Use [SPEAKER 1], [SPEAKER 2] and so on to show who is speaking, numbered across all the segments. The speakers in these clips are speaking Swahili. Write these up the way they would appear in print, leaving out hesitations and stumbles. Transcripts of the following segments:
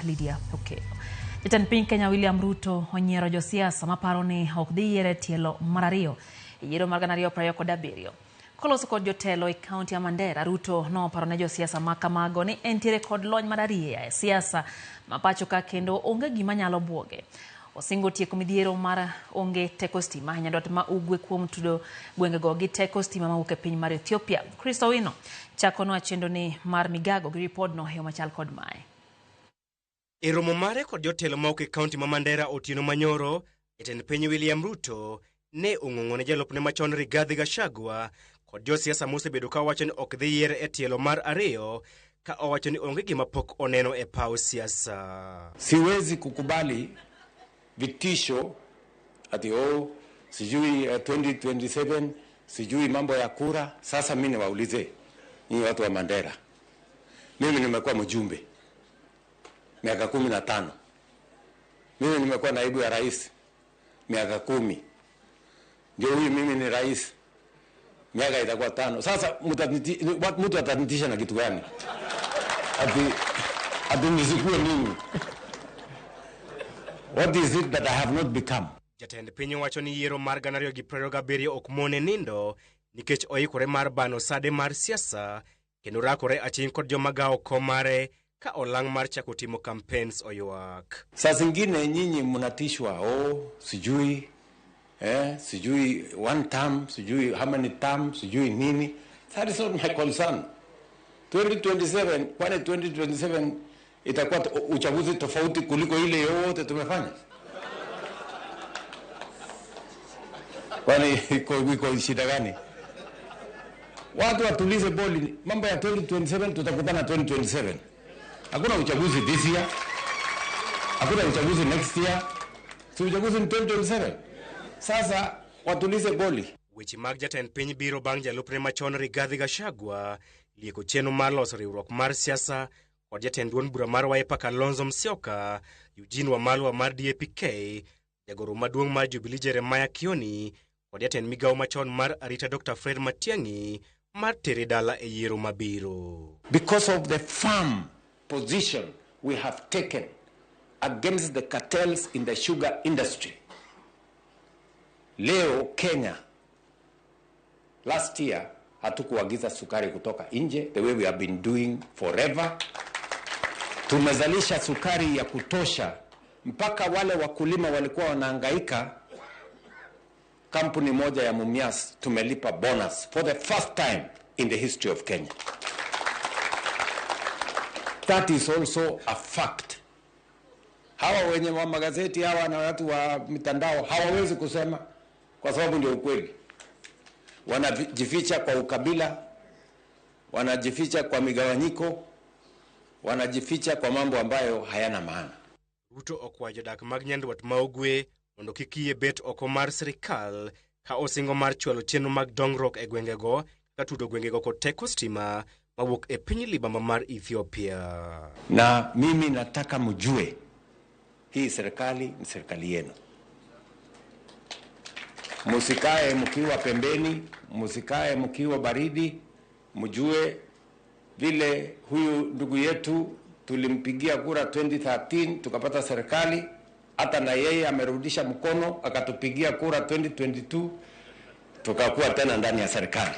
[SPEAKER 1] Lydia Okello. Jatend piny Kenya William Ruto onyiero josiasa maparo ni ok dhi yiere tielo mar ariyo e yiero mar 2027. Koloso kod jotelo e kaunti ya Mandera, Ruto noparo ne josiasa ma kamago ni entiere kod lony mararieya e siasa ma pacho ka kendo onge gima nyalo buoge. Osingo tieko midhiero mar onge teko stima nyandwat ma ugwe kuom tudo gwengego gi teko stima mawuok e piny mar Ethiopia. Kristo Wino chakonwa chendo ni mar migago gi ripodno e machal kod mae.
[SPEAKER 2] E romo mare kod jotelo mawuok e kaunti ma Mandera otieno manyoro, jatend piny William Ruto ne ong'ong'one jalupne machon Rigathi Gachagua kod josiasa mosebedo ka wacho ni ok dhi yier e tielo mar ariyo, ka owacho ni onge gima pok oneno e paw siasa.
[SPEAKER 3] Siwezi kukubali vitisho ati sijui 2027 sijui mambo ya kura. Sasa mimi niwaulize nyinyi watu wa Mandera, mimi nimekuwa mjumbe miaka 15, mimi nimekuwa naibu ya rais miaka 10, ndio huyu mimi ni rais miaka itakuwa 5. Sasa mtu atanitisha na kitu gani? Ati nisikue mimi? What is it that I have not become?
[SPEAKER 2] Jatend piny wacho ni yiero mar 2027 ok mone nindo nikech oikore mar bano sade mar siasa kendo rakore aching kod jomagawo komare ka olang mar chako timo campaigns oywak.
[SPEAKER 3] Saa zingine nyinyi mnatishwa sijui sijui one term, sijui how many terms, sijui nini. That is not my concern. 2027, kwani 2027 itakuwa uchaguzi tofauti kuliko ile yote tumefanya? Kwani iko shida gani? Watu watulize boli, mambo ya 2027 tutakutana 2027. Hakuna uchaguzi this year, hakuna uchaguzi next year, si uchaguzi 2027. Sasa watulize boli.
[SPEAKER 2] Weche mag jatend piny biro bang' jalupne machon Rigathi Gachagua lieko chenro mar loso riwruok mar siasa kod jatend duond bura mar Wiper Kalonzo Musyoka, Eugene Wamalwa mar DAP-K, jagoro maduong' mar Jubilee Jeremiah Kioni kod jatend migawo machon mar arita Dr. Fred Matiang'i mar tere dala e yiero mabiro.
[SPEAKER 3] Because of the firm position we have taken against the cartels in the sugar industry. Leo Kenya, last year hatukuagiza sukari kutoka nje the way we have been doing forever. Tumezalisha sukari ya kutosha mpaka wale wakulima walikuwa wanahangaika. Kampuni moja ya Mumias tumelipa bonus for the first time in the history of Kenya. That is also a fact. Hawa wenye wa magazeti hawa na watu wa mitandao hawawezi kusema kwa sababu ndio ukweli. Wanajificha kwa ukabila, wanajificha kwa migawanyiko, wanajificha kwa mambo ambayo hayana maana.
[SPEAKER 2] Ruto okwayo jodak mag nyandwat ma ugwe mondo kik yie bet oko mar sirikal ka osingo mar chwalo chenro mag dongruok e gwengego ka tudo gwengego kod teko stima mawuok e piny libamba mar Ethiopia.
[SPEAKER 3] Na mimi nataka mjue hii serikali ni serikali yenu. Musikae mkiwa pembeni, musikae mkiwa baridi, mjue vile huyu ndugu yetu tulimpigia kura 2013 tukapata serikali, hata na yeye amerudisha mkono akatupigia kura 2022 tukakuwa tena ndani ya serikali.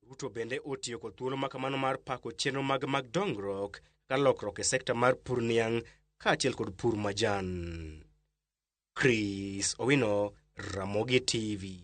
[SPEAKER 2] Ruto bende otiyo kod thuolo makamano mar pako chenro mag dongruok ka lokruok e sekta mar pur niang' kaachiel kod pur majan. Chris Owino, Ramogi TV.